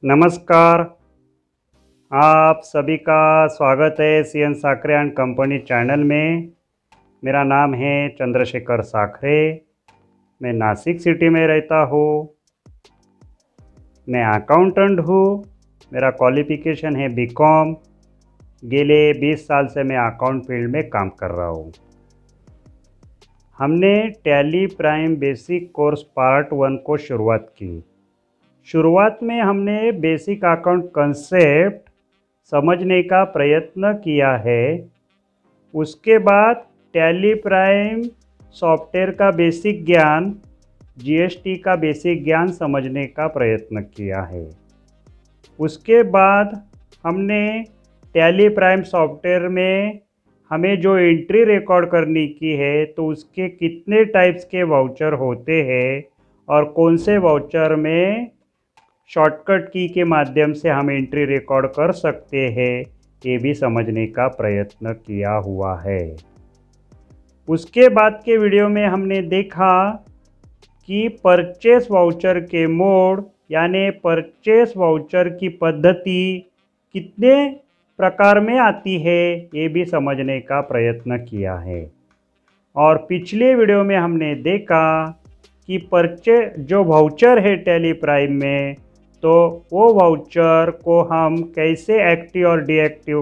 नमस्कार। आप सभी का स्वागत है CN Sakhare and company channel में। मेरा नाम है चंद्रशेखर साखरे। मैं नासिक सिटी में रहता हूँ। मैं अकाउंटेंट हूँ। मेरा क्वालिफिकेशन है बीकॉम। गेले 20 साल से मैं अकाउंट फील्ड में काम कर रहा हूँ। हमने tally prime basic course part 1 को शुरुआत की। शुरुआत में हमने बेसिक अकाउंट कंसेप्ट समझने का प्रयत्न किया है। उसके बाद टैली प्राइम सॉफ्टवेयर का बेसिक ज्ञान, जीएसटी का बेसिक ज्ञान समझने का प्रयत्न किया है। उसके बाद हमने टैली प्राइम सॉफ्टवेयर में हमें जो एंट्री रिकॉर्ड करनी की है तो उसके कितने टाइप्स के वाउचर होते हैं और कौन से वाउचर में शॉर्टकट की के माध्यम से हम एंट्री रिकॉर्ड कर सकते हैं, ये भी समझने का प्रयत्न किया हुआ है। उसके बाद के वीडियो में हमने देखा कि परचेस वाउचर के मोड यानी परचेस वाउचर की पद्धति कितने प्रकार में आती है, ये भी समझने का प्रयत्न किया है। और पिछले वीडियो में हमने देखा कि जो वाउचर है टैली प्राइम में, तो वो वाउचर को हम कैसे एक्टिव और डीएक्टिव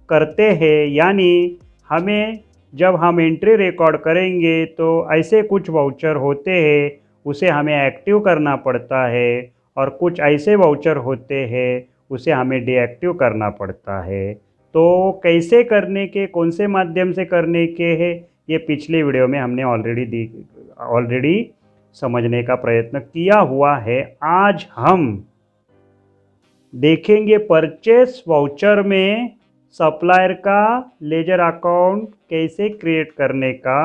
करते हैं, यानी हमें जब हम एंट्री रिकॉर्ड करेंगे तो ऐसे कुछ वाउचर होते हैं उसे हमें एक्टिव करना पड़ता है और कुछ ऐसे वाउचर होते हैं उसे हमें डीएक्टिव करना पड़ता है। तो कैसे करने के, कौन से माध्यम से करने के हैं, ये पिछले वीडियो में हमने ऑलरेडी समझने का प्रयत्न किया हुआ है। आज हम देखेंगे परचेस वाउचर में सप्लायर का लेजर अकाउंट कैसे क्रिएट करने का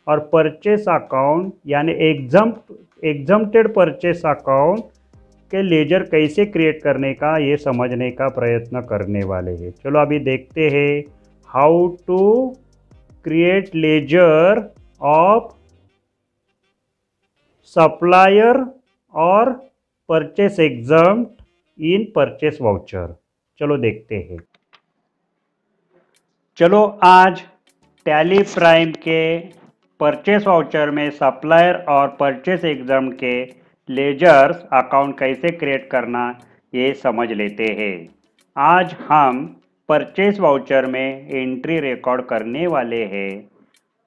और परचेस अकाउंट यानी एग्जम्प्टेड परचेस अकाउंट के लेजर कैसे क्रिएट करने का, ये समझने का प्रयत्न करने वाले हैं। चलो अभी देखते हैं how to create ledger of supplier और purchase exempt in purchase voucher. चलो देखते हैं। चलो आज टैली प्राइम के परचेस वाउचर में सप्लायर और परचेस एग्जम्प्ट के लेजर्स अकाउंट कैसे क्रिएट करना, ये समझ लेते हैं। आज हम परचेस वाउचर में एंट्री रिकॉर्ड करने वाले हैं।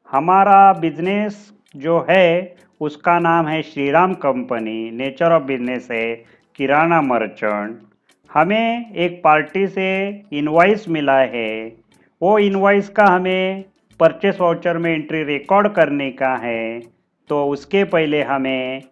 हमारा बिजनेस जो है उसका नाम है Shriram company. Nature of business है किराना मर्चेंट। हमें एक पार्टी से इनवॉइस मिला है। वो इनवॉइस का हमें परचेस वाउचर में एंट्री रिकॉर्ड करने का है। तो उसके पहले हमें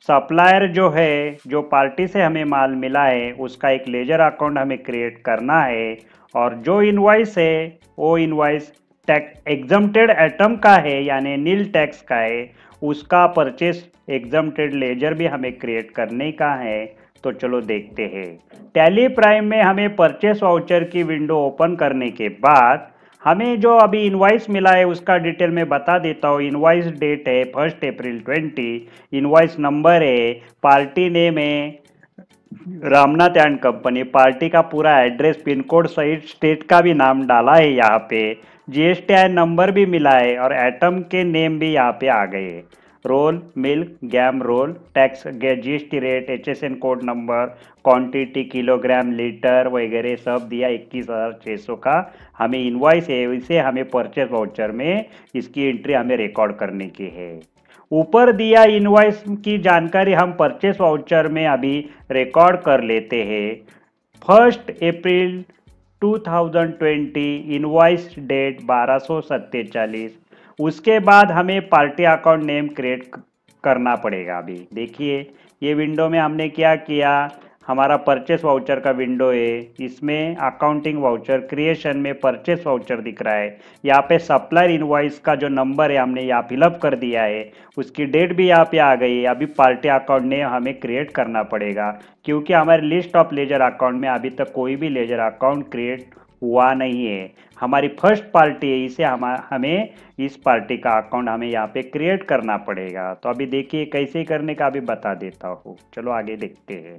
सप्लायर जो है, जो पार्टी से हमें माल मिला है, उसका एक लेजर अकाउंट हमें क्रिएट करना है। और जो इनवॉइस है वो इनवॉइस एग्जम्प्टेड आइटम का है यानी नील टैक्स का है, उसका परचेस एग्जम्प्टेड लेजर भी हमें क्रिएट करने का है। तो चलो देखते हैं। टैली प्राइम में हमें परचेस वाउचर की विंडो ओपन करने के बाद हमें जो अभी इनवॉइस मिला है उसका डिटेल में बता देता हूँ। इनवॉइस डेट है 1 अप्रैल 20। इनवॉइस नंबर है, पार्टी नेम है रामनाथ एंड कंपनी, पार्टी का पूरा एड्रेस, पिन कोड सहित स्टेट का भी नाम डाला है यहाँ पे। जीएसटीआई नंबर भी मिला है और एटम के नेम भी यहाँ पे आ गए। Roll, milk, gum roll, tax, GST rate, HSN code number, quantity, kilogram, litre वगैरह सब दिया। 21,600 का हमें इनवॉइस है, इसे हमें परचेस वाउचर में इसकी एंट्री हमें रिकॉर्ड करने की है। ऊपर दिया इनवॉइस की जानकारी हम परचेस वाउचर में अभी रिकॉर्ड कर लेते हैं। 1 अप्रैल 2020 इनवॉइस डेट 1247। उसके बाद हमें पार्टी अकाउंट नेम क्रिएट करना पड़ेगा। अभी देखिए ये विंडो में हमने क्या किया, हमारा परचेस वाउचर का विंडो है। इसमें अकाउंटिंग वाउचर क्रिएशन में परचेस वाउचर दिख रहा है। यहाँ पे सप्लायर इनवॉइस का जो नंबर है हमने यहाँ फिलअप कर दिया है, उसकी डेट भी यहाँ पे आ गई है। अभी पार्टी अकाउंट ने हमें क्रिएट करना पड़ेगा क्योंकि हमारे लिस्ट ऑफ लेजर अकाउंट में अभी तक कोई भी लेजर अकाउंट क्रिएट हुआ नहीं है। हमारी फर्स्ट पार्टी है, इसे हमें इस पार्टी का अकाउंट हमें यहाँ पे क्रिएट करना पड़ेगा। तो अभी देखिए कैसे करने का अभी बता देता हूँ। चलो आगे देखते हैं।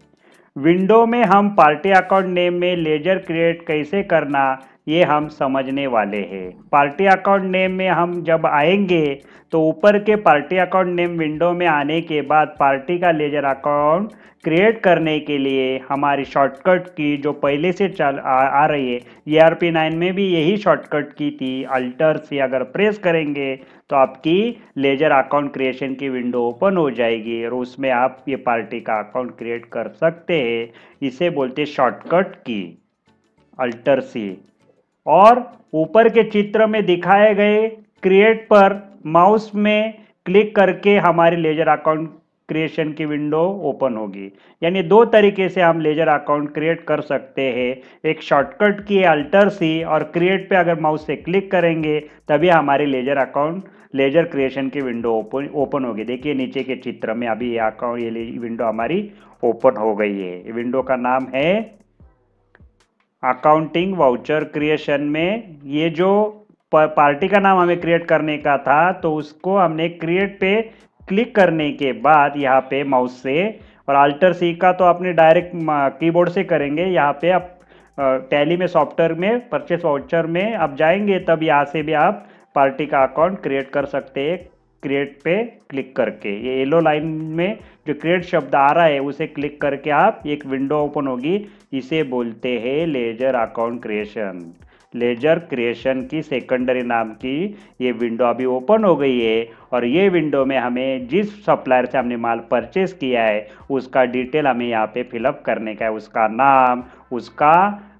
विंडो में हम पार्टी अकाउंट नेम में लेजर क्रिएट कैसे करना ये हम समझने वाले हैं। पार्टी अकाउंट नेम में हम जब आएंगे तो ऊपर के पार्टी अकाउंट नेम विंडो में आने के बाद पार्टी का लेजर अकाउंट क्रिएट करने के लिए हमारी शॉर्टकट की जो पहले से आ रही है, ERP9 में भी यही शॉर्टकट की थी, अल्टर से अगर प्रेस करेंगे तो आपकी लेजर अकाउंट क्रिएशन की विंडो ओपन हो जाएगी और उसमें आप ये पार्टी का अकाउंट क्रिएट कर सकते हैं। इसे बोलते शॉर्टकट की, अल्टर सी। और ऊपर के चित्र में दिखाए गए क्रिएट पर माउस में क्लिक करके हमारी लेजर अकाउंट क्रिएशन की विंडो ओपन होगी। यानी दो तरीके से हम लेजर अकाउंट क्रिएट कर सकते हैं, एक शॉर्टकट की अल्टर सी, और क्रिएट पे अगर माउस से क्लिक करेंगे तभी हमारी लेजर अकाउंट लेजर क्रिएशन की विंडो ओपन होगी। देखिए नीचे के चित्र में अभी ये अकाउंट, ये विंडो हमारी ओपन हो गई है। विंडो का नाम है अकाउंटिंग वाउचर क्रिएशन। में ये जो पार्टी का नाम हमें क्रिएट करने का था तो उसको हमने क्रिएट पे क्लिक करने के बाद यहाँ पे माउस से, और अल्टर सी का तो अपने डायरेक्ट कीबोर्ड से करेंगे। यहाँ पे आप टैली में सॉफ्टवेयर में परचेस वाउचर में आप जाएंगे तब यहाँ से भी आप पार्टी का अकाउंट क्रिएट कर सकते हैं। क्रिएट पे क्लिक करके ये येलो लाइन में जो क्रिएट शब्द आ रहा है उसे क्लिक करके आप एक विंडो ओपन होगी। इसे बोलते हैं ledger account creation. Laser creation की सेकेंडरी नाम की ये विंडो अभी ओपन हो गई है और ये विंडो में हमें जिस सप्लायर से हमने माल परचेस किया है उसका डिटेल हमें यहाँ पे फिलअप करने का है, उसका नाम, उसका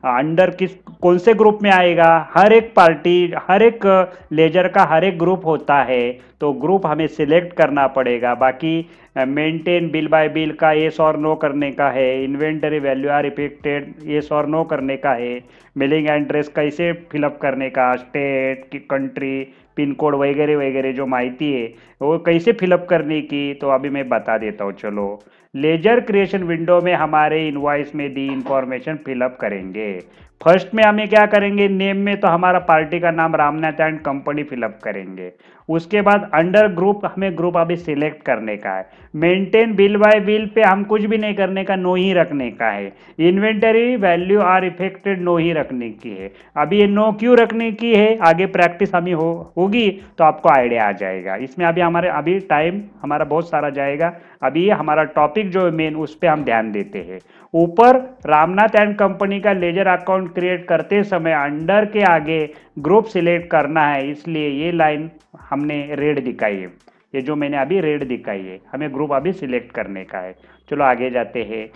अंडर किस कौन से ग्रुप में आएगा। हर एक पार्टी, हर एक लेजर का हर एक ग्रुप होता है तो ग्रुप हमें सिलेक्ट करना पड़ेगा। बाकी मेंटेन बिल बाय बिल का येस और नो करने का है, inventory value are affected yes और नो करने का है, बिलिंग एड्रेस कैसे फिलअप करने का, स्टेट की कंट्री पिन कोड वगैरह वगैरह जो माहिती है वो कैसे फिलअप करने की तो अभी मैं बता देता हूँ। चलो लेजर क्रिएशन विंडो में हमारे इनवॉइस में दी इंफॉर्मेशन फिलअप करेंगे। फर्स्ट में हमें क्या करेंगे, नेम में तो हमारा पार्टी का नाम रामनाथ एंड कंपनी फिलअप करेंगे। उसके बाद अंडर ग्रुप हमें ग्रुप अभी सिलेक्ट करने का है। Maintain bill by bill pay हम कुछ भी नहीं करने का, नो ही रखने का है। Inventory value are affected no ही रखने की है। अभी ये नो क्यों रखने की है, आगे प्रैक्टिस हमें होगी तो आपको आइडिया आ जाएगा। इसमें अभी हमारे अभी टाइम हमारा बहुत सारा जाएगा। अभी हमारा टॉपिक जो मेन उस पर हम ध्यान देते हैं। ऊपर रामनाथ एंड कंपनी का लेजर अकाउंट क्रिएट करते समय अंडर के आगे ग्रुप सिलेक्ट करना है, इसलिए ये लाइन हमने रेड दिखाई है। ये जो मैंने अभी रेड दिखाई है, हमें ग्रुप अभी सिलेक्ट करने का है। चलो आगे जाते हैं।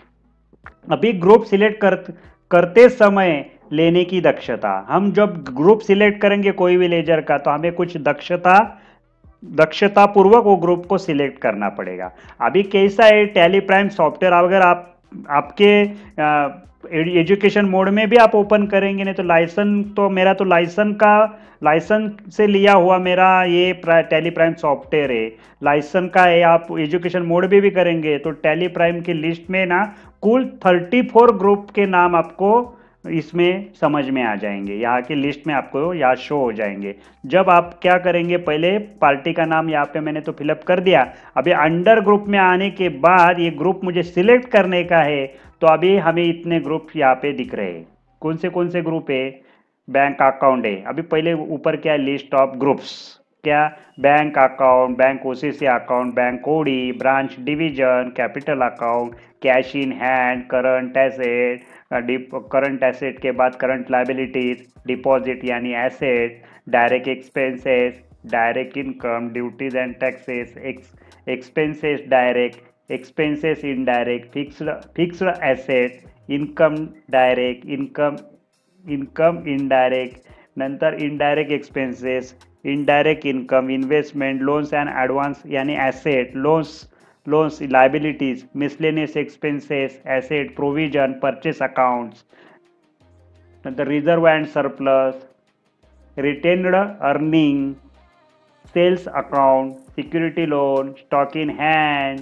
अभी ग्रुप सिलेक्ट करते समय लेने की दक्षता, हम जब ग्रुप सिलेक्ट करेंगे कोई भी लेजर का तो हमें कुछ दक्षता पूर्वक वो ग्रुप को सिलेक्ट करना पड़ेगा। अभी कैसा है, टैली प्राइम सॉफ्टवेयर अगर आपके एजुकेशन मोड में भी आप ओपन करेंगे, नहीं तो मेरा तो लाइसन से लिया हुआ मेरा ये टैली प्राइम सॉफ्टवेयर है, लाइसन का है। आप एजुकेशन मोड भी करेंगे तो टैली प्राइम की लिस्ट में ना कुल 34 ग्रुप के नाम आपको इसमें समझ में आ जाएंगे, यहाँ की लिस्ट में आपको यहाँ शो हो जाएंगे। जब आप क्या करेंगे, पहले पार्टी का नाम यहाँ पे मैंने तो फिलअप कर दिया। अभी अंडर ग्रुप में आने के बाद ये ग्रुप मुझे सिलेक्ट करने का है तो अभी हमें इतने ग्रुप यहाँ पे दिख रहे हैं। कौन से ग्रुप है, बैंक अकाउंट है। अभी पहले ऊपर क्या है, लिस्ट ऑफ ग्रुप्स, क्या bank account, bank OCC account, bank OD, branch division, capital account, cash in hand, current asset, current asset के बाद करंट लाइबिलिटीज, डिपॉजिट यानी asset, direct expenses, direct income, duties and taxes, expenses direct, expenses indirect, fixed asset, income direct, income indirect, नंतर indirect expenses, indirect income, investment, loans and advance यानी asset, loans liabilities, miscellaneous expenses, asset, provision, purchase accounts, नंतर reserve and surplus, retained earning, sales account, security loan, stock in hand,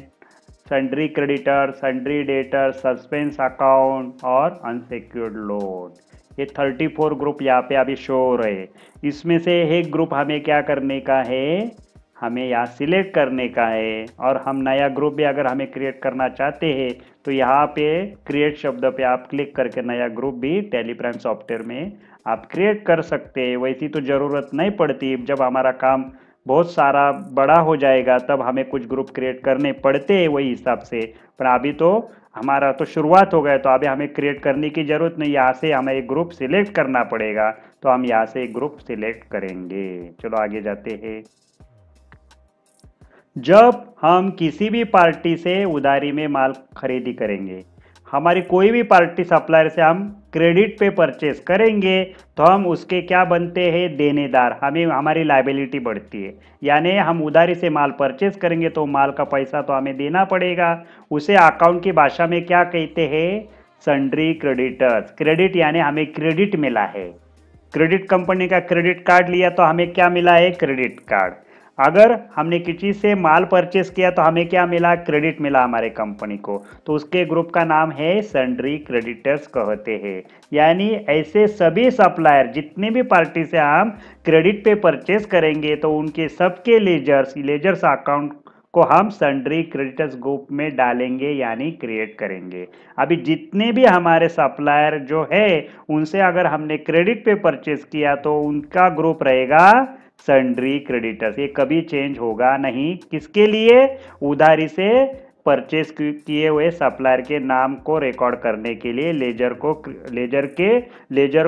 sundry creditor, sundry debtor, suspense account और unsecured loan. ये 34 group यहाँ पे अभी show हो रहे हैं। इसमें से एक ग्रुप हमें क्या करने का है, हमें यहाँ सिलेक्ट करने का है और हम नया ग्रुप भी अगर हमें क्रिएट करना चाहते हैं तो यहाँ पे क्रिएट शब्द पे आप क्लिक करके नया ग्रुप भी टैली प्राइम सॉफ्टवेयर में आप क्रिएट कर सकते हैं। वैसी तो ज़रूरत नहीं पड़ती, जब हमारा काम बहुत सारा बड़ा हो जाएगा तब हमें कुछ ग्रुप क्रिएट करने पड़ते हैं वही हिसाब से। पर अभी तो हमारा तो शुरुआत हो गया तो अभी हमें क्रिएट करने की ज़रूरत नहीं, यहाँ से हमें एक ग्रुप सिलेक्ट करना पड़ेगा। तो हम यहाँ से एक ग्रुप सिलेक्ट करेंगे। चलो आगे जाते हैं। जब हम किसी भी पार्टी से उधारी में माल खरीदी करेंगे, हमारी कोई भी पार्टी सप्लायर से हम क्रेडिट पे परचेस करेंगे तो हम उसके क्या बनते हैं, देनेदार। हमें हमारी लायबिलिटी बढ़ती है, यानी हम उधारी से माल परचेस करेंगे तो माल का पैसा तो हमें देना पड़ेगा। उसे अकाउंट की भाषा में क्या कहते हैं, सन्ड्री क्रेडिटर्स। क्रेडिट यानी हमें क्रेडिट मिला है, क्रेडिट कंपनी का क्रेडिट कार्ड लिया तो हमें क्या मिला है, क्रेडिट कार्ड। अगर हमने किसी से माल परचेस किया तो हमें क्या मिला, क्रेडिट मिला हमारे कंपनी को, तो उसके ग्रुप का नाम है सन्ड्री क्रेडिटर्स कहते हैं। यानी ऐसे सभी सप्लायर जितने भी पार्टी से हम क्रेडिट पे परचेस करेंगे तो उनके सबके लेजर्स अकाउंट को हम सन्ड्री क्रेडिटर्स ग्रुप में डालेंगे यानी क्रिएट करेंगे। अभी जितने भी हमारे सप्लायर जो है उनसे अगर हमने क्रेडिट पे परचेस किया तो उनका ग्रुप रहेगा सन्ड्री क्रेडिटर्स। ये कभी चेंज होगा नहीं। किसके लिए, उधारी से परचेस किए हुए सप्लायर के नाम को रिकॉर्ड करने के लिए, लेजर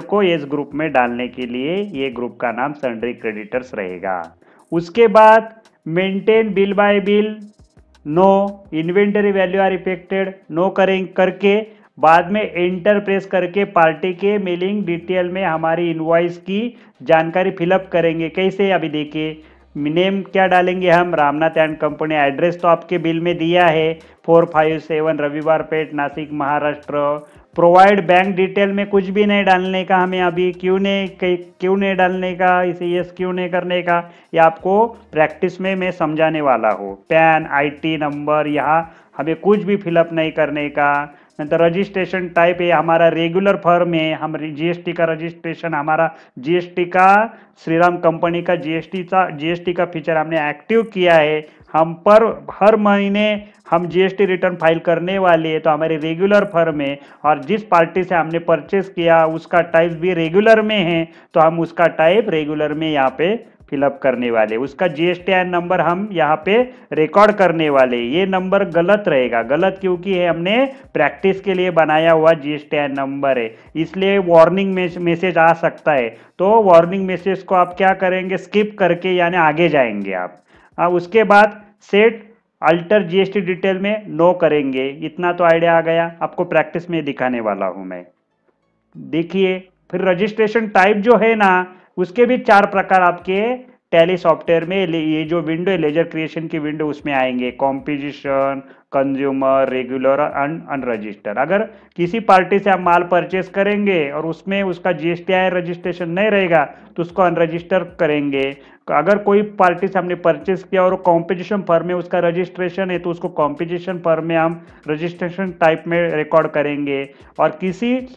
को इस ग्रुप में डालने के लिए ये ग्रुप का नाम सन्ड्री क्रेडिटर्स रहेगा। उसके बाद maintain bill by bill, no inventory value are affected, no करके बाद में एंटर प्रेस करके पार्टी के मेलिंग डिटेल में हमारी इनवॉइस की जानकारी फिलअप करेंगे। कैसे, अभी देखिए नेम क्या डालेंगे हम, रामनाथ एंड कंपनी। एड्रेस तो आपके बिल में दिया है 457 Raviwar Peth Nashik Maharashtra. Provide bank detail में कुछ भी नहीं डालने का हमें अभी, क्यों नहीं डालने का, इसे यस क्यों नहीं करने का, ये आपको प्रैक्टिस में मैं समझाने वाला हूँ। पैन आईटी नंबर यहाँ हमें कुछ भी फिलअप नहीं करने का। नंतर रजिस्ट्रेशन टाइप है हमारा रेगुलर फर्म है, हम जीएसटी का रजिस्ट्रेशन, हमारा जीएसटी का श्रीराम कंपनी का जीएसटी का फीचर हमने एक्टिव किया है। हम पर हर महीने हम जीएसटी रिटर्न फाइल करने वाले हैं तो हमारी रेगुलर फर्म है, और जिस पार्टी से हमने परचेस किया उसका टाइप भी रेगुलर में है तो हम उसका टाइप रेगुलर में यहाँ पे फिलअप करने वाले। उसका जीएसटीआईएन नंबर हम यहाँ पे रिकॉर्ड करने वाले। ये नंबर गलत रहेगा, गलत क्योंकि है हमने प्रैक्टिस के लिए बनाया हुआ जीएसटीआईएन नंबर है, इसलिए वार्निंग मैसेज आ सकता है। तो वार्निंग मैसेज को आप क्या करेंगे, स्किप करके यानी आगे जाएंगे आप। उसके बाद सेट अल्टर जीएसटी डिटेल में नो करेंगे। इतना तो आइडिया आ गया, आपको प्रैक्टिस में दिखाने वाला हूं मैं। देखिए फिर रजिस्ट्रेशन टाइप जो है ना, उसके भी 4 प्रकार आपके टैली सॉफ्टवेयर में, ये जो विंडो है लेजर क्रिएशन की विंडो, उसमें आएंगे कॉम्पोजिशन, कंज्यूमर, रेगुलर, अनरजिस्टर। अगर किसी पार्टी से हम माल परचेस करेंगे और उसमें उसका जीएसटीआई रजिस्ट्रेशन नहीं रहेगा तो उसको अनरजिस्टर करेंगे। अगर कोई पार्टी से हमने परचेस किया और कॉम्पोजिशन फर्म में उसका रजिस्ट्रेशन है तो उसको कॉम्पोजिशन फर्म में हम रजिस्ट्रेशन टाइप में रिकॉर्ड करेंगे। और किसी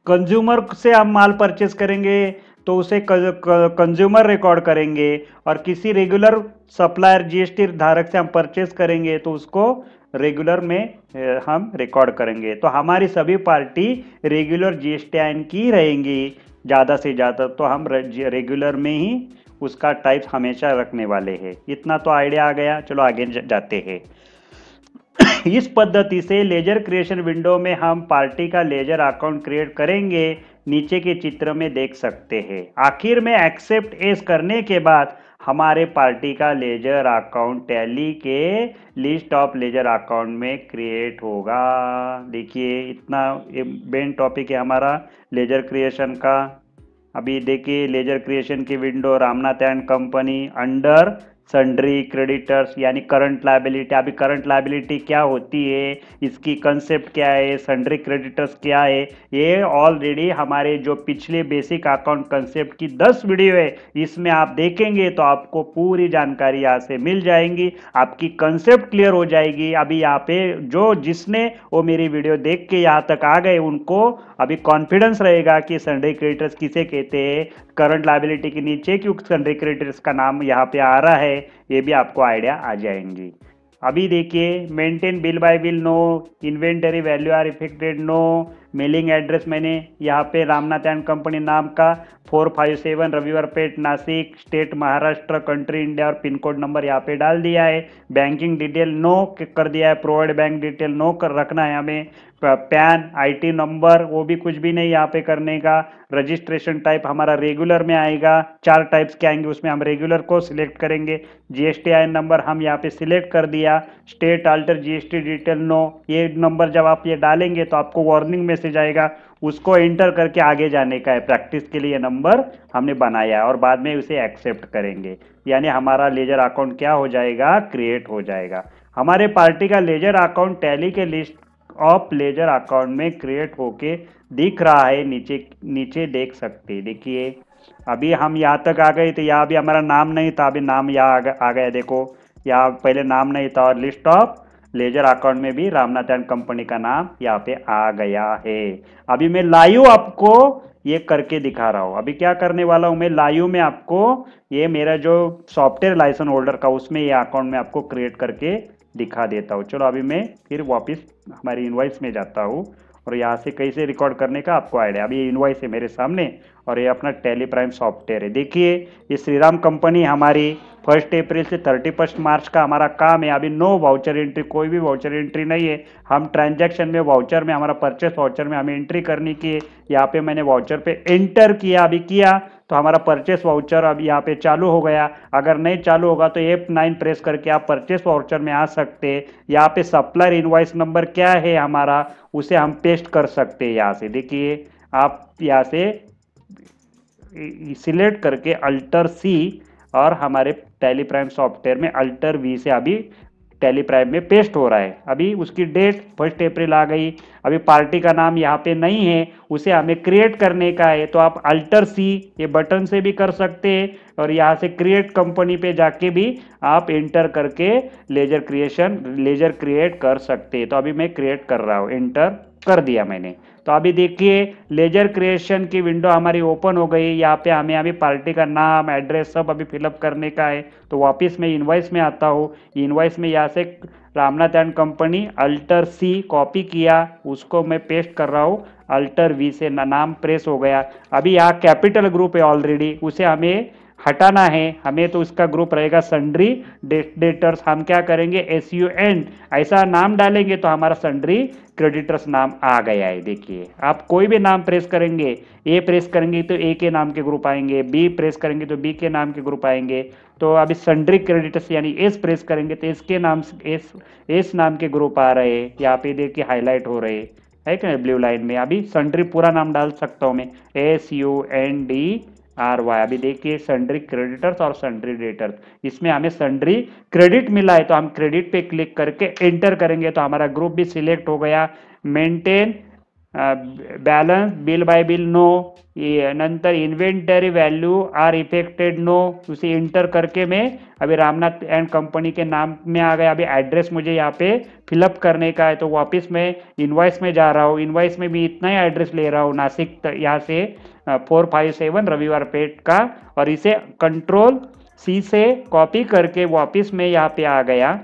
कंज्यूमर से हम माल परचेस करेंगे तो उसे कंज्यूमर रिकॉर्ड करेंगे, और किसी रेगुलर सप्लायर जीएसटी धारक से हम परचेस करेंगे तो उसको रेगुलर में हम रिकॉर्ड करेंगे। तो हमारी सभी पार्टी रेगुलर जीएसटीआईएन की रहेंगी ज़्यादा से ज़्यादा, तो हम रेगुलर में ही उसका टाइप हमेशा रखने वाले हैं। इतना तो आइडिया आ गया, चलो आगे जाते हैं। इस पद्धति से लेजर क्रिएशन विंडो में हम पार्टी का लेजर अकाउंट क्रिएट करेंगे, नीचे के चित्र में देख सकते हैं। आखिर में एक्सेप्ट एस करने के बाद हमारे पार्टी का लेजर अकाउंट टैली के लिस्ट ऑफ लेजर अकाउंट में क्रिएट होगा। देखिए इतना मेन टॉपिक है हमारा लेजर क्रिएशन का। अभी देखिए लेजर क्रिएशन की window, Ramnath and company, under sundry creditors यानी करंट लायबिलिटी। अभी करंट लायबिलिटी क्या होती है, इसकी कंसेप्ट क्या है, सन्ड्री क्रेडिटर्स क्या है, ये ऑलरेडी हमारे जो पिछले बेसिक अकाउंट कंसेप्ट की 10 वीडियो है, इसमें आप देखेंगे तो आपको पूरी जानकारी यहाँ से मिल जाएंगी, आपकी कंसेप्ट क्लियर हो जाएगी। अभी यहाँ पे जिसने वो मेरी वीडियो देख के यहाँ तक आ गए उनको अभी कॉन्फिडेंस रहेगा कि सन्ड्री क्रेडिटर्स किसे कहते हैं, करंट लायबिलिटी के नीचे क्यों सन्ड्री क्रेडिटर्स का नाम यहाँ पे आ रहा है, ये भी आपको आइडिया आ जाएंगी। अभी देखिए, maintain bill by bill no, inventory value are affected no, mailing address मैंने यहाँ पे रामनाथ एंड कंपनी नाम का 457 Raviwar Peth Nashik, state Maharashtra, country India और पिन कोड नंबर यहाँ पे डाल दिया है। बैंकिंग डिटेल नो कर दिया है, प्रोवाइड बैंक डिटेल नो कर रखना है हमें। पैन, आईटी नंबर वो भी कुछ भी नहीं यहाँ पे करने का। रजिस्ट्रेशन टाइप हमारा रेगुलर में आएगा, 4 टाइप्स के आएंगे, उसमें हम रेगुलर को सिलेक्ट करेंगे। जीएसटी आई नंबर हम यहाँ पे सिलेक्ट कर दिया। State alter GST detail no, ये नंबर जब आप ये डालेंगे तो आपको वार्निंग मैसेज आएगा, उसको एंटर करके आगे जाने का है। प्रैक्टिस के लिए नंबर हमने बनाया है और बाद में उसे एक्सेप्ट करेंगे, यानी हमारा लेजर अकाउंट क्या हो जाएगा, क्रिएट हो जाएगा। हमारे पार्टी का लेजर अकाउंट टैली के लिस्ट ऑफ लेजर अकाउंट में क्रिएट होके दिख रहा है, नीचे नीचे देख सकते हैं। देखिए अभी हम यहाँ तक आ गए, तो यहाँ भी हमारा नाम नहीं था, अभी नाम यहाँ आ गया। देखो यहाँ पहले नाम नहीं था और लिस्ट ऑफ लेजर अकाउंट में भी रामनाथ एंड कंपनी का नाम यहाँ पे आ गया है। अभी मैं लाइव आपको ये करके दिखा रहा हूँ। अभी क्या करने वाला हूँ मैं, लाइव में आपको ये मेरा जो सॉफ्टवेयर लाइसेंस होल्डर का उसमें ये अकाउंट में आपको क्रिएट करके दिखा देता हूँ। चलो अभी मैं फिर वापस हमारी इनवॉइस में जाता हूँ और यहाँ से कैसे रिकॉर्ड करने का आपको आइडिया। अभी ये इनवॉइस है मेरे सामने और ये अपना टैली प्राइम सॉफ्टवेयर है। देखिए ये श्रीराम कंपनी हमारी 1 अप्रैल से 31 मार्च का हमारा काम है। अभी नो वाउचर एंट्री, कोई भी वाउचर एंट्री नहीं है। हम ट्रांजैक्शन में वाउचर में हमारा परचेस वाउचर में हमें एंट्री करनी की है। यहाँ पे मैंने वाउचर पे एंटर किया, अभी किया तो हमारा परचेस वाउचर अब यहाँ पे चालू हो गया। अगर नहीं चालू होगा तो F9 प्रेस करके आप परचेस वाउचर में आ सकते हैं। यहाँ पे सप्लायर इनवॉइस नंबर क्या है हमारा, उसे हम पेस्ट कर सकते हैं। यहाँ से देखिए आप यहाँ से सिलेक्ट करके अल्टर सी और हमारे टैली प्राइम सॉफ्टवेयर में अल्टर वी से अभी टैली प्राइम में पेस्ट हो रहा है। अभी उसकी डेट 1 अप्रैल आ गई। अभी पार्टी का नाम यहाँ पे नहीं है, उसे हमें क्रिएट करने का है, तो आप अल्टर सी ये बटन से भी कर सकते हैं और यहाँ से क्रिएट कंपनी पे जाके भी आप एंटर करके लेजर क्रिएट कर सकते हैं। तो अभी मैं क्रिएट कर रहा हूँ, एंटर कर दिया मैंने। तो अभी देखिए लेजर क्रिएशन की विंडो हमारी ओपन हो गई। यहाँ पे हमें अभी पार्टी का नाम, एड्रेस सब अभी फिलअप करने का है। तो वापस मैं इनवॉइस में आता हूँ। इनवॉइस में यहाँ से Ramnath and company alter C copy किया, उसको मैं पेस्ट कर रहा हूँ। अल्टर वी से नाम प्रेस हो गया। अभी यहाँ कैपिटल ग्रुप है ऑलरेडी, उसे हमें हटाना है। हमें तो उसका ग्रुप रहेगा सन्ड्री डेटर्स। हम क्या करेंगे, SUN ऐसा नाम डालेंगे तो हमारा सन्ड्री क्रेडिटर्स नाम आ गया है। देखिए आप कोई भी नाम प्रेस करेंगे, ए प्रेस करेंगे तो ए के नाम के ग्रुप आएंगे, बी प्रेस करेंगे तो बी के नाम के ग्रुप आएंगे। तो अभी सन्ड्री क्रेडिटर्स यानी एस प्रेस करेंगे तो एस के नाम एस नाम के ग्रुप आ रहे हैं। यहाँ पे देखिए हाईलाइट हो रहे है क्या ब्लू लाइन में। अभी सन्ड्री पूरा नाम डाल सकता हूँ मैं, SUNDRY। अभी देखिए सन्ड्री क्रेडिटर्स और सन्ड्री डेटर्स, इसमें हमें सन्ड्री क्रेडिट मिला है तो हम क्रेडिट पे क्लिक करके एंटर करेंगे तो हमारा ग्रुप भी सिलेक्ट हो गया। Maintain balance bill by bill no, ये नंतर inventory value are affected no, उसे एंटर करके मैं अभी रामनाथ एंड कंपनी के नाम में आ गया। अभी एड्रेस मुझे यहाँ पे फिलअप करने का है तो वापस मैं इनवॉइस में जा रहा हूँ। इनवॉइस में भी इतना ही एड्रेस ले रहा हूँ, नासिक यहाँ से 457 रविवार पेट का, और इसे कंट्रोल सी से कॉपी करके वापस मैं यहाँ पे आ गया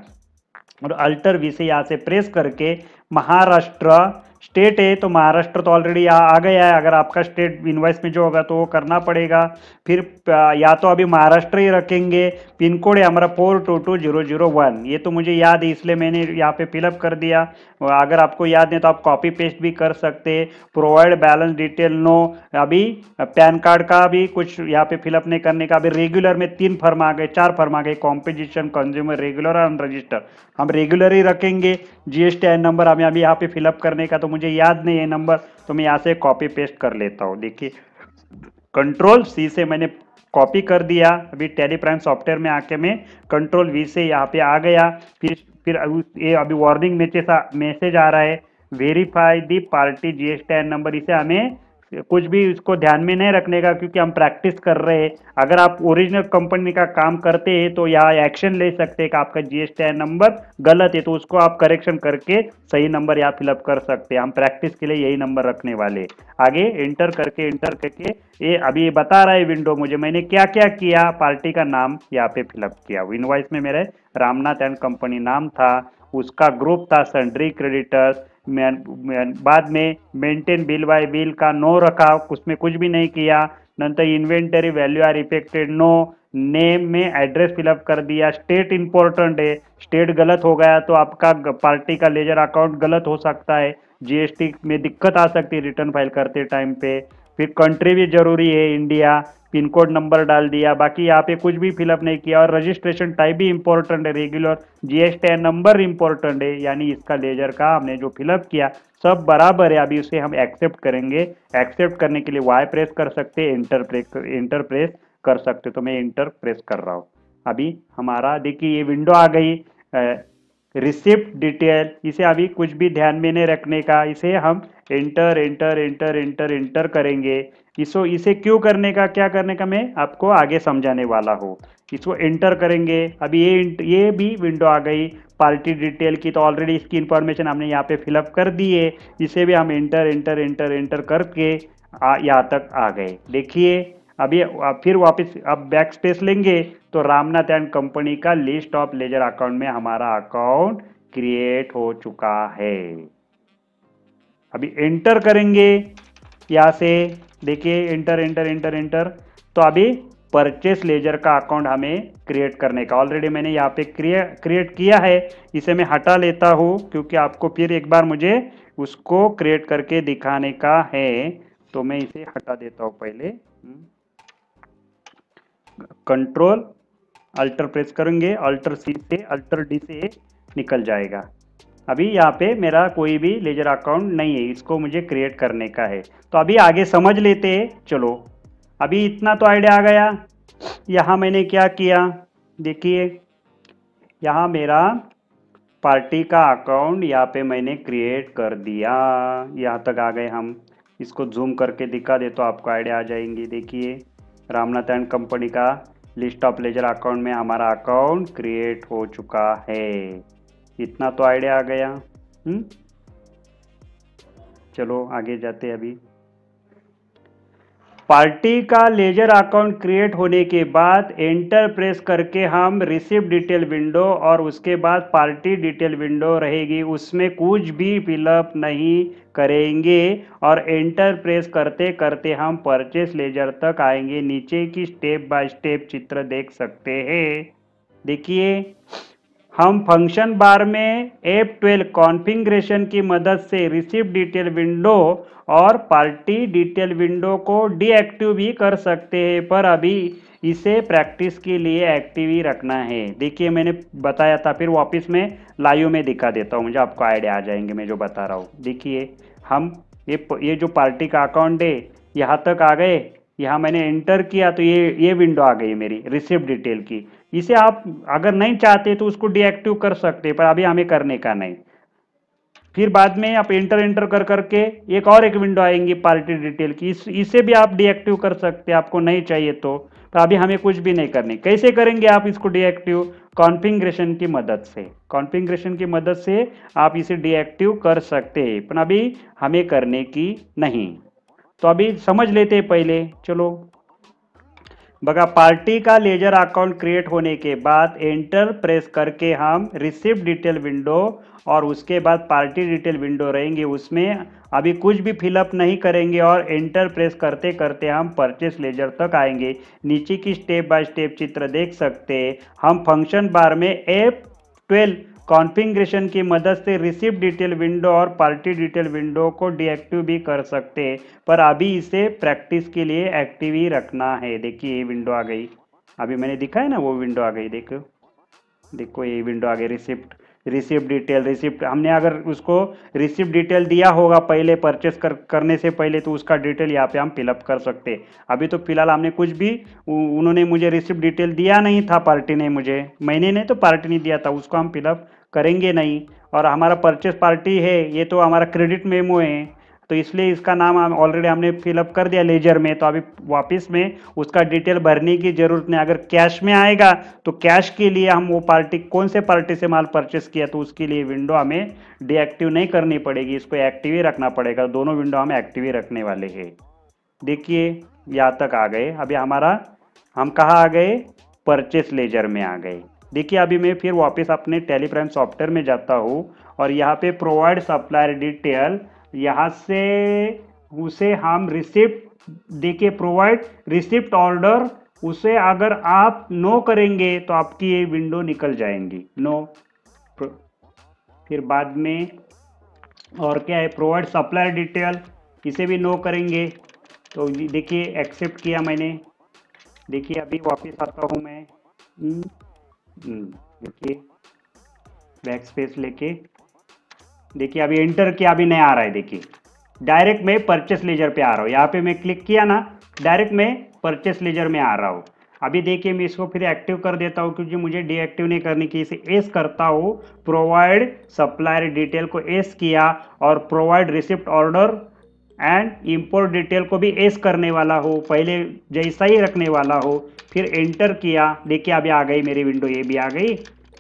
और अल्टर वी से यहाँ से प्रेस करके महाराष्ट्र स्टेट है तो महाराष्ट्र तो ऑलरेडी यहाँ आ गया है। अगर आपका स्टेट इनवॉइस में जो होगा तो वो करना पड़ेगा। फिर या तो अभी महाराष्ट्र ही रखेंगे। पिन कोड है हमारा 422001, ये तो मुझे याद है इसलिए मैंने यहाँ पे फिलअप कर दिया। अगर आपको याद नहीं तो आप कॉपी पेस्ट भी कर सकते। प्रोवाइड बैलेंस डिटेल नो, अभी पैन कार्ड का भी कुछ यहाँ पे फिलअप नहीं करने का। अभी रेगुलर में 3 फर्म आ गए, 4 फर्म आ गए, कॉम्पोजिशन, कंज्यूमर, रेगुलर और अनरजिस्टर्ड। हम रेगुलर ही रखेंगे। GST नंबर हमें अभी यहाँ पे फिलअप करने का तो मुझे याद नहीं है नंबर, तो मैं यहाँ से कॉपी पेस्ट कर लेता हूँ। देखिए कंट्रोल सी से मैंने कॉपी कर दिया। अभी टैली प्राइम सॉफ्टवेयर में आके मैं कंट्रोल वी से यहाँ पे आ गया। फिर ये अभी वार्निंग मैसेज आ रहा है, वेरीफाई दी पार्टी GST नंबर, इसे हमें कुछ भी इसको ध्यान में नहीं रखने का, क्योंकि हम प्रैक्टिस कर रहे हैं। अगर आप ओरिजिनल कंपनी का काम करते हैं तो यहाँ एक्शन ले सकते हैं कि आपका जीएसटी नंबर गलत है, तो उसको आप करेक्शन करके सही नंबर यहाँ फिलअप कर सकते हैं। हम प्रैक्टिस के लिए यही नंबर रखने वाले हैं। आगे एंटर करके ये अभी ये बता रहा है विंडो मुझे मैंने क्या क्या किया। पार्टी का नाम यहाँ पे फिलअप किया। इनवॉइस में मेरे रामनाथ एंड कंपनी नाम था, उसका ग्रुप था सन्ड्री क्रेडिटर्स। बाद में मेंटेन बिल बाय बिल का नो रखा, उसमें कुछ भी नहीं किया। नंतर inventory value are affected no, name में एड्रेस फिलअप कर दिया। स्टेट इंपॉर्टेंट है, स्टेट गलत हो गया तो आपका पार्टी का लेजर अकाउंट गलत हो सकता है, जीएसटी में दिक्कत आ सकती है रिटर्न फाइल करते टाइम पे। फिर कंट्री भी जरूरी है इंडिया, पिन कोड नंबर डाल दिया। बाकी यहाँ पे कुछ भी फिलअप नहीं किया। और रजिस्ट्रेशन टाइप भी इंपॉर्टेंट है, रेगुलर जीएसटी नंबर इंपॉर्टेंट है, यानी इसका लेजर का हमने जो फिलअप किया सब बराबर है। अभी उसे हम एक्सेप्ट करेंगे। एक्सेप्ट करने के लिए वाई प्रेस कर सकते हैं, एंटर प्रेस कर सकते, तो मैं एंटर प्रेस कर रहा हूँ। अभी हमारा देखिए ये विंडो आ गई, रिसिप्ट डिटेल। इसे अभी कुछ भी ध्यान में नहीं रखने का, इसे हम एंटर करेंगे। इसको इसे क्यों करने का, क्या करने का, मैं आपको आगे समझाने वाला हूँ। इसको एंटर करेंगे। अभी ये भी विंडो आ गई पार्टी डिटेल की, तो ऑलरेडी इसकी इंफॉर्मेशन हमने यहाँ पे फिलअप कर दी है। इसे भी हम एंटर करके यहाँ तक आ गए। देखिए अभी फिर वापस अब बैक स्पेस लेंगे तो रामनाथ एंड कंपनी का लिस्ट ऑफ लेजर अकाउंट में हमारा अकाउंट क्रिएट हो चुका है। अभी एंटर करेंगे यहाँ से, देखिए एंटर। तो अभी परचेस लेजर का अकाउंट हमें क्रिएट करने का ऑलरेडी मैंने यहाँ पे क्रिएट किया है। इसे मैं हटा लेता हूँ क्योंकि आपको फिर एक बार मुझे उसको क्रिएट करके दिखाने का है, तो मैं इसे हटा देता हूँ पहले। कंट्रोल अल्टर प्रेस करेंगे, अल्टर सी से अल्टर डी से निकल जाएगा। अभी यहाँ पे मेरा कोई भी लेजर अकाउंट नहीं है, इसको मुझे क्रिएट करने का है। तो अभी आगे समझ लेते हैं। चलो अभी इतना तो आइडिया आ गया। यहाँ मैंने क्या किया, देखिए यहाँ मेरा पार्टी का अकाउंट यहाँ पे मैंने क्रिएट कर दिया। यहाँ तक आ गए हम। इसको जूम करके दिखा दे तो आपको आइडिया आ जाएंगी। देखिए रामनाथ एंड कंपनी का लिस्ट ऑफ लेजर अकाउंट में हमारा अकाउंट क्रिएट हो चुका है। इतना तो आइडिया आ गया। चलो आगे जाते अभी। पार्टी का लेजर अकाउंट क्रिएट होने के बाद एंटर प्रेस करके हम रिसिप्ट डिटेल विंडो और उसके बाद पार्टी डिटेल विंडो रहेगी, उसमें कुछ भी फिलअप नहीं करेंगे। और एंटर प्रेस करते करते हम परचेस लेजर तक आएंगे। नीचे की स्टेप बाय स्टेप चित्र देख सकते हैं। देखिए हम फंक्शन बार में F12 कॉन्फ़िगरेशन की मदद से रिसिप्ट डिटेल विंडो और पार्टी डिटेल विंडो को डीएक्टिव भी कर सकते हैं, पर अभी इसे प्रैक्टिस के लिए एक्टिव ही रखना है। देखिए मैंने बताया था, फिर वापस में लाइव में दिखा देता हूँ, मुझे आपको आइडिया आ जाएंगे मैं जो बता रहा हूँ। देखिए हम ये जो पार्टी का अकाउंट है यहाँ तक आ गए। यहाँ मैंने एंटर किया तो ये विंडो आ गई मेरी रिसिप्ट डिटेल की। इसे आप अगर नहीं चाहते तो उसको डीएक्टिव कर सकते, पर अभी हमें करने का नहीं। फिर बाद में आप एंटर कर करके एक विंडो आएंगी पार्टी डिटेल की, इसे भी आप डीएक्टिव कर सकते हैं आपको नहीं चाहिए तो। पर अभी हमें कुछ भी नहीं करनी। कैसे करेंगे आप इसको डीएक्टिव? कॉन्फ़िगरेशन की मदद से। कॉन्फ़िगरेशन की मदद से आप इसे डीएक्टिव कर सकते हैं, पर अभी हमें करने की नहीं। तो अभी समझ लेते हैं पहले। चलो बघा, पार्टी का लेजर अकाउंट क्रिएट होने के बाद एंटर प्रेस करके हम रिसिप्ट डिटेल विंडो और उसके बाद पार्टी डिटेल विंडो रहेंगे, उसमें अभी कुछ भी फिलअप नहीं करेंगे। और एंटर प्रेस करते करते हम परचेस लेजर तक आएंगे। नीचे की स्टेप बाय स्टेप चित्र देख सकते हैं। हम फंक्शन बार में F12 कॉन्फ़िगरेशन की मदद से रिसिप्ट डिटेल विंडो और पार्टी डिटेल विंडो को डीएक्टिव भी कर सकते हैं, पर अभी इसे प्रैक्टिस के लिए एक्टिव ही रखना है। देखिए ये विंडो आ गई, अभी मैंने दिखाया ना वो विंडो आ गई। देखो ये विंडो आ गई, रिसिप्ट डिटेल। रिसिप्ट हमने अगर उसको रिसिप्ट डिटेल दिया होगा पहले परचेस करने से पहले, तो उसका डिटेल यहाँ पे हम फिलअप कर सकते हैं। अभी तो फिलहाल हमने कुछ भी, उन्होंने मुझे रिसिप्ट डिटेल दिया नहीं था, पार्टी ने मुझे, मैंने नहीं तो पार्टी ने दिया था, उसको हम फिलअप करेंगे नहीं। और हमारा परचेस पार्टी है, ये तो हमारा क्रेडिट मेमो है, तो इसलिए इसका नाम हम ऑलरेडी हमने फिलअप कर दिया लेजर में, तो अभी वापस में उसका डिटेल भरने की जरूरत नहीं। अगर कैश में आएगा तो कैश के लिए हम वो पार्टी कौन से पार्टी से माल परचेस किया तो उसके लिए विंडो हमें डीएक्टिव नहीं करनी पड़ेगी, इसको एक्टिव ही रखना पड़ेगा। दोनों विंडो हम एक्टिव ही रखने वाले हैं। देखिए यहाँ तक आ गए। अभी हमारा हम कहाँ आ गए, परचेस लेजर में आ गए। देखिए अभी मैं फिर वापस अपने टैली प्राइम सॉफ्टवेयर में जाता हूँ और यहाँ पे प्रोवाइड सप्लायर डिटेल, यहाँ से उसे हम रिसिप्ट, देखिए प्रोवाइड रिसिप्ट ऑर्डर, उसे अगर आप नो करेंगे तो आपकी ये विंडो निकल जाएंगी, नो। फिर बाद में और क्या है, प्रोवाइड सप्लायर डिटेल, इसे भी नो करेंगे तो देखिए एक्सेप्ट किया मैंने। देखिए अभी वापस आता हूँ मैं, देखिए बैक स्पेस लेके, देखिए अभी एंटर किया, अभी नहीं आ रहा है। देखिए डायरेक्ट मैं परचेस लेजर पे आ रहा हूँ, यहाँ पे मैं क्लिक किया ना, डायरेक्ट मैं परचेस लेजर में आ रहा हूँ। अभी देखिए मैं इसको फिर एक्टिव कर देता हूँ क्योंकि मुझे डीएक्टिव नहीं करनी की, इसे एस करता हूँ, प्रोवाइड सप्लायर डिटेल को एस किया और provide receipt order and import detail को भी एस करने वाला हो, पहले जैसा ही रखने वाला हो। फिर एंटर किया, देखिए अभी आ गई मेरी विंडो, ये भी आ गई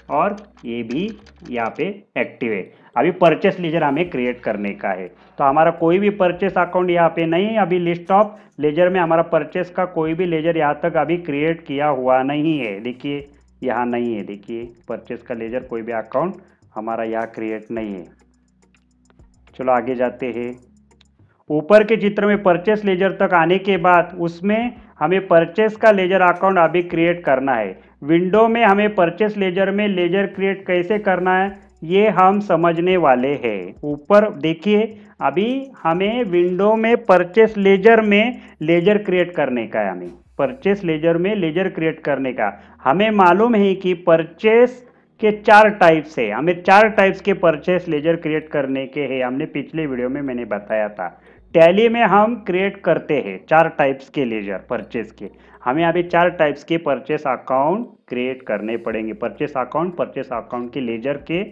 और ये भी यहाँ पे एक्टिव है। अभी परचेस लेजर हमें क्रिएट करने का है, तो हमारा कोई भी परचेस अकाउंट यहाँ पे नहीं है। अभी लिस्ट ऑफ लेजर में हमारा परचेस का कोई भी लेजर यहाँ तक अभी क्रिएट किया हुआ नहीं है। देखिए यहाँ नहीं है, देखिए परचेस का लेजर कोई भी अकाउंट हमारा यहाँ क्रिएट नहीं है। चलो आगे जाते हैं। ऊपर के चित्र में परचेस लेजर तक आने के बाद उसमें हमें परचेस का लेजर अकाउंट अभी क्रिएट करना है। विंडो में हमें परचेस लेजर में लेजर क्रिएट कैसे करना है ये हम समझने वाले हैं। ऊपर देखिए अभी हमें विंडो में परचेस लेजर में लेजर क्रिएट करने का है, हमें परचेस लेजर में लेजर क्रिएट करने का। हमें मालूम है कि परचेस के 4 टाइप्स है, हमें 4 टाइप्स के परचेस लेजर क्रिएट करने के हैं, हमने पिछले वीडियो में मैंने बताया था। टैली में हम क्रिएट करते हैं 4 टाइप्स के लेजर परचेस के, हमें अभी 4 टाइप्स के परचेस अकाउंट क्रिएट करने पड़ेंगे। परचेस अकाउंट के लेजर के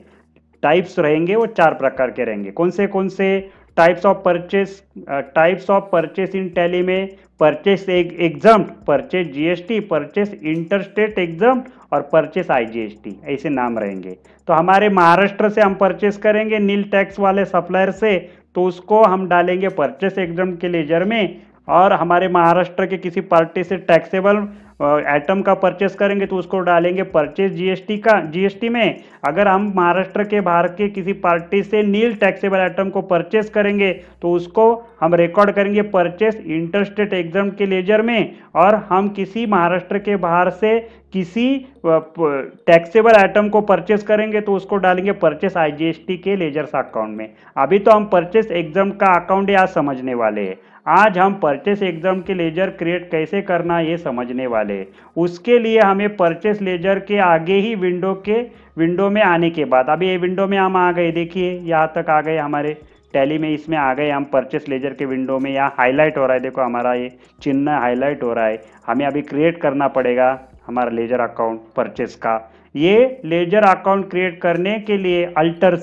टाइप्स रहेंगे, वो 4 प्रकार के रहेंगे। कौन से types of purchase in Tally में, purchase exempt, purchase GST, purchase interstate exempt और परचेस आईजीएसटी, ऐसे नाम रहेंगे। तो हमारे महाराष्ट्र से हम परचेस करेंगे नील टैक्स वाले सप्लायर से, तो उसको हम डालेंगे परचेस एग्जम्प्ट के लेजर में। और हमारे महाराष्ट्र के किसी पार्टी से टैक्सेबल आइटम का परचेस करेंगे तो उसको डालेंगे परचेस जीएसटी में। अगर हम महाराष्ट्र के बाहर के किसी पार्टी से नील टैक्सेबल आइटम को परचेस करेंगे तो उसको हम रिकॉर्ड करेंगे परचेस इंटरस्टेट एग्जम्प्ट के लेजर में। और हम किसी महाराष्ट्र के बाहर से किसी टैक्सेबल आइटम को परचेस करेंगे तो उसको डालेंगे परचेस आईजीएसटी के लेजर्स अकाउंट में। अभी तो हम परचेस एग्जम्प्ट का अकाउंट आज समझने वाले हैं। आज हम परचेस एग्जम्प्ट के लेजर क्रिएट कैसे करना ये समझने वाले हैं। उसके लिए हमें परचेस लेजर के आगे ही विंडो में आने के बाद, अभी ये विंडो में हम आ गए, देखिए यहाँ तक आ गए, हमारे टैली में इसमें आ गए हम परचेस लेजर के विंडो में। यहाँ हाईलाइट हो रहा है, देखो हमारा ये चिन्ह हाईलाइट हो रहा है। हमें अभी क्रिएट करना पड़ेगा हमारा लेजर अकाउंट परचेस का। ये लेजर अकाउंट क्रिएट करने के लिए अल्टर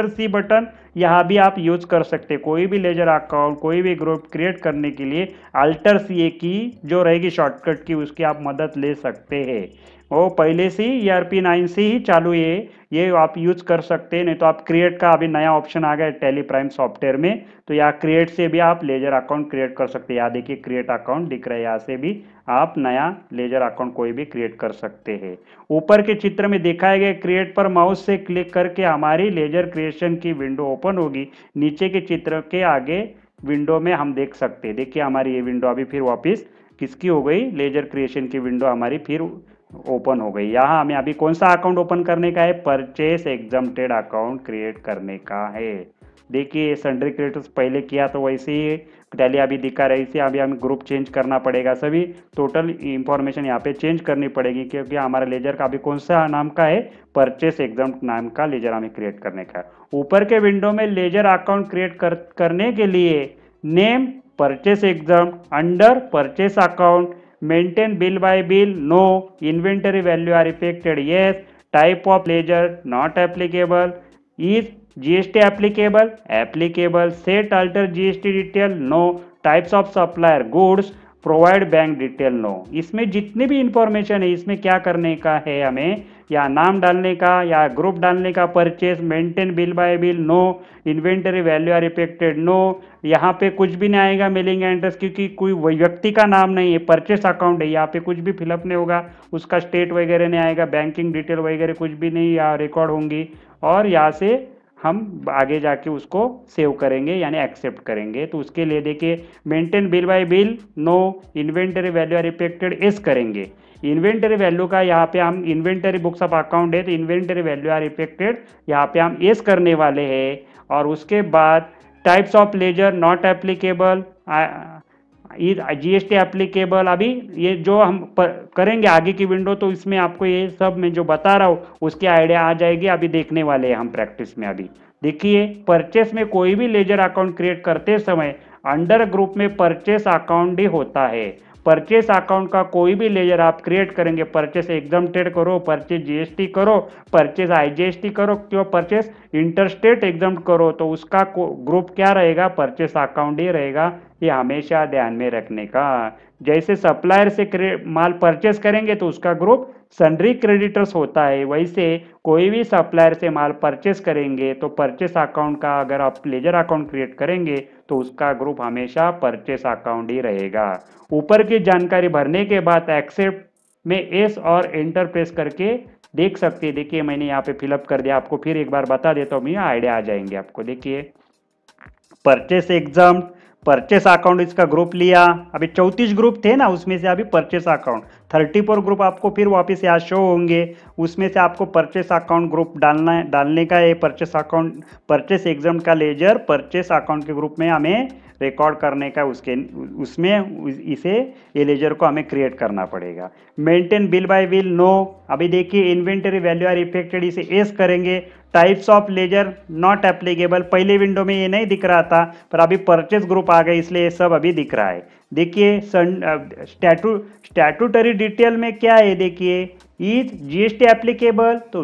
सी बटन यहाँ भी आप यूज कर सकते हैं। कोई भी लेजर अकाउंट, कोई भी ग्रुप क्रिएट करने के लिए अल्टर सी की जो रहेगी शॉर्टकट की, उसकी आप मदद ले सकते हैं। वो पहले से ही ERP9 से ही चालू है, ये आप यूज कर सकते हैं। नहीं तो आप क्रिएट का अभी नया ऑप्शन आ गया टैली प्राइम सॉफ्टवेयर में, तो यहाँ क्रिएट से भी आप लेजर अकाउंट क्रिएट कर सकते हैं। यहाँ देखिए क्रिएट अकाउंट दिख रहा है, यहाँ से भी आप नया लेजर अकाउंट कोई भी क्रिएट कर सकते हैं। ऊपर के चित्र में दिखाए गए क्रिएट पर माउस से क्लिक करके हमारी लेजर क्रिएशन की विंडो ओपन होगी। नीचे के चित्र के आगे विंडो में हम देख सकते हैं, देखिए हमारी ये विंडो अभी फिर वापस किसकी हो गई, लेजर क्रिएशन की विंडो हमारी फिर ओपन हो गई। यहाँ हमें अभी कौन सा अकाउंट ओपन करने का है, परचेस एग्जम्प्टेड अकाउंट क्रिएट करने का है। देखिए सन्ड्री क्रिएटर्स पहले किया तो वैसे ही टैली अभी दिखा रही थी। अभी हमें ग्रुप चेंज करना पड़ेगा, सभी टोटल इंफॉर्मेशन यहाँ पे चेंज करनी पड़ेगी क्योंकि हमारा लेजर का अभी कौन सा नाम का है, परचेस एग्जम्प्ट नाम का लेजर हमें क्रिएट करने का है। ऊपर के विंडो में लेजर अकाउंट क्रिएट करने के लिए name purchase exempt, under purchase account, maintain bill by bill, no, inventory value are affected, yes, type of ledger not applicable, is GST applicable, applicable, set alter GST detail, no, types of supplier goods, provide bank detail, no. इसमें जितनी भी information है इसमें क्या करने का है हमें, या नाम डालने का या ग्रुप डालने का, purchase, maintain bill by bill, no, inventory value are affected, no. यहाँ पे कुछ भी नहीं आएगा मेलिंग एड्रेस, क्योंकि कोई व्यक्ति का नाम नहीं है, परचेस अकाउंट है, यहाँ पे कुछ भी फिलअप नहीं होगा, उसका स्टेट वगैरह नहीं आएगा, बैंकिंग डिटेल वगैरह कुछ भी नहीं यहाँ रिकॉर्ड होंगी। और यहाँ से हम आगे जाके उसको सेव करेंगे यानी एक्सेप्ट करेंगे। तो उसके लिए देखिए, maintain bill by bill, no, inventory value are affected, yes करेंगे। इन्वेंटरी वैल्यू का यहाँ पे हम इन्वेंटरी बुक्स ऑफ अकाउंट है तो इन्वेंटरी वैल्यू आर इफेक्टेड यहाँ पे हम एस करने वाले हैं। और उसके बाद types of ledger not applicable, GST applicable. अभी ये जो हम करेंगे आगे की विंडो, तो इसमें आपको ये सब मैं जो बता रहा हूँ उसकी आइडिया आ जाएगी। अभी देखने वाले हैं हम प्रैक्टिस में। अभी देखिए, परचेस में कोई भी लेजर अकाउंट क्रिएट करते समय अंडर ग्रुप में परचेस अकाउंट ही होता है। परचेस अकाउंट का कोई भी लेजर आप क्रिएट करेंगे, परचेस एग्जम्प्टेड करो, परचेस जीएसटी करो, परचेस आईजीएसटी करो, क्यों परचेस इंटरस्टेट एग्जम्प्ट करो, तो उसका ग्रुप क्या रहेगा, परचेस अकाउंट ही रहेगा। ये हमेशा ध्यान में रखने का। जैसे सप्लायर से माल परचेस करेंगे तो उसका ग्रुप सन्ड्री क्रेडिटर्स होता है, वैसे कोई भी सप्लायर से माल परचेस करेंगे तो परचेस अकाउंट का अगर आप लेजर अकाउंट क्रिएट करेंगे तो उसका ग्रुप हमेशा परचेस अकाउंट ही रहेगा। ऊपर की जानकारी भरने के बाद एक्सेप्ट में एस और एंटर प्रेस करके देख सकते हैं। देखिए, मैंने यहाँ पे फिलअप कर दिया, आपको फिर एक बार बता देता हूँ, आइडिया आ जाएंगे आपको। देखिए, परचेस एग्जाम, परचेस अकाउंट इसका ग्रुप लिया। अभी 34 ग्रुप थे ना, उसमें से अभी परचेस अकाउंट 34 ग्रुप आपको फिर वापस यहाँ शो होंगे। उसमें से आपको परचेस अकाउंट ग्रुप डालने का है। परचेस अकाउंट, परचेस एग्जाम का लेजर परचेस अकाउंट के ग्रुप में हमें रिकॉर्ड करने का, उसमें इसे ये लेजर को हमें क्रिएट करना पड़ेगा। Maintain bill by bill, no. अभी देखिए, इन्वेंटरी वैल्यू आर इफेक्टेड, इसे एस करेंगे। Types of ledger not applicable, पहले विंडो में ये नहीं दिख रहा था पर अभी परचेस ग्रुप आ गए इसलिए ये सब अभी दिख रहा है। देखिए, स्टैट्यूटरी डिटेल में क्या है, देखिए, इज जीएसटी एप्लीकेबल, तो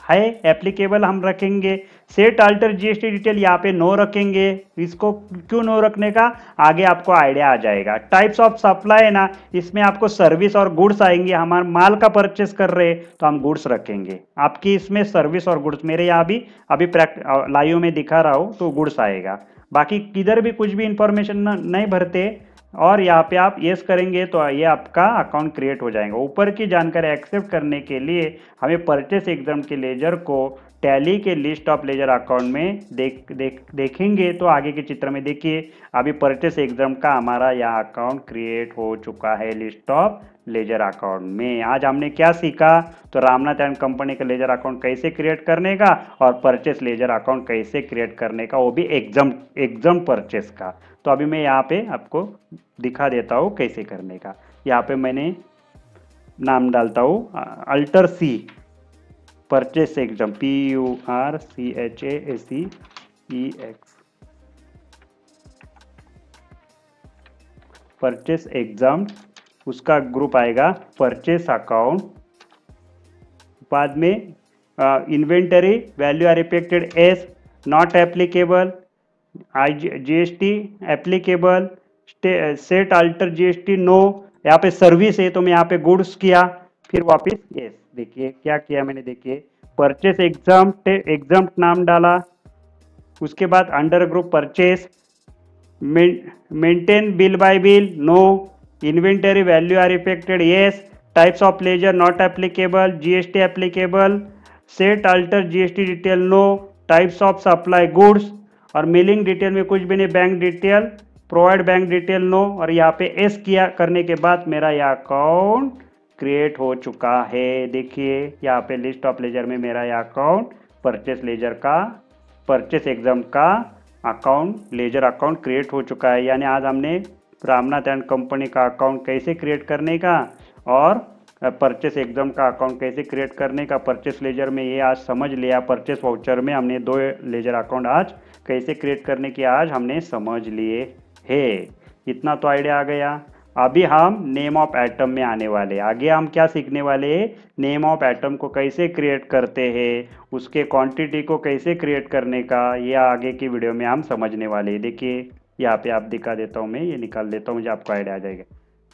है एप्लीकेबल हम रखेंगे। सेट अल्टर जीएसटी डिटेल यहाँ पे नो रखेंगे। इसको क्यों नो रखने का, आगे आपको आइडिया आ जाएगा। टाइप्स ऑफ सप्लाई है ना, इसमें आपको सर्विस और गुड्स आएंगे। हमारे माल का परचेस कर रहे हैं तो हम गुड्स रखेंगे। आपकी इसमें सर्विस और गुड्स, मेरे यहाँ भी अभी लाइव में दिखा रहा हूँ तो गुड्स आएगा। बाकी किधर भी कुछ भी इंफॉर्मेशन नहीं भरते और यहाँ पे आप यस करेंगे तो ये आपका अकाउंट क्रिएट हो जाएगा। ऊपर की जानकारी एक्सेप्ट करने के लिए हमें परचेस एग्जाम के लेजर को टैली के लिस्ट ऑफ लेजर अकाउंट में देखेंगे तो आगे के चित्र में देखिए, अभी परचेस एग्जाम का हमारा यहाँ अकाउंट क्रिएट हो चुका है लिस्ट ऑफ लेजर अकाउंट में। आज हमने क्या सीखा, तो रामनाथ एंड कंपनी का लेजर अकाउंट कैसे क्रिएट करने का और परचेस लेजर अकाउंट कैसे क्रिएट करने का, वो भी एग्जाम परचेस का। तो अभी मैं यहाँ पे आपको दिखा देता हूँ कैसे करने का। यहाँ पे मैंने नाम डालता हूँ alter C, purchase exam, PURCHASEX, purchase exam, उसका ग्रुप आएगा परचेस अकाउंट। बाद में inventory value are affected yes, not applicable, GST applicable, set alter GST no. यहाँ पे सर्विस है तो मैं यहाँ पे गुड्स किया, फिर वापस यस। देखिए क्या किया मैंने, देखिए परचेस एग्जाम नाम डाला, उसके बाद under group purchase, maintain bill by bill no, inventory value are affected yes, types of ledger not applicable, GST applicable, set alter GST detail no, types of supply goods, और mailing detail में कुछ भी नहीं, bank detail, provide bank detail no. और यहाँ पे S किया करने के बाद मेरा यह अकाउंट क्रिएट हो चुका है। देखिए यहाँ पे लिस्ट ऑफ लेजर में मेरा यह अकाउंट परचेस लेजर का, परचेस एग्जाम का अकाउंट, लेजर अकाउंट क्रिएट हो चुका है। यानी आज हमने रामनाथ एंड कंपनी का अकाउंट कैसे क्रिएट करने का और परचेस एग्जाम का अकाउंट कैसे क्रिएट करने का परचेस लेजर में ये आज समझ लिया। परचेस वाउचर में हमने 2 लेजर अकाउंट आज कैसे क्रिएट करने की आज हमने समझ लिए है। इतना तो आइडिया आ गया। अभी हम नेम ऑफ एटम में आने वाले हैं। आगे हम क्या सीखने वाले हैं, नेम ऑफ एटम को कैसे क्रिएट करते हैं, उसके क्वांटिटी को कैसे क्रिएट करने का, ये आगे की वीडियो में हम समझने वाले हैं। देखिए यहाँ पे आप दिखा देता हूँ, मैं ये निकाल देता हूँ, मुझे आपको आइडिया आ जाएगा।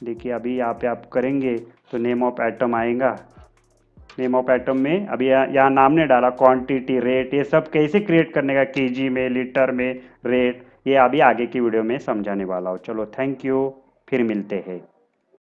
देखिए अभी यहाँ पे आप करेंगे तो नेम ऑफ एटम आएगा। नेम ऑफ एटम में अभी यहाँ नाम ने डाला, क्वांटिटी, रेट, ये सब कैसे क्रिएट करने का, केजी में, लीटर में, रेट, ये अभी आगे की वीडियो में समझाने वाला हूँ। चलो थैंक यू, फिर मिलते हैं।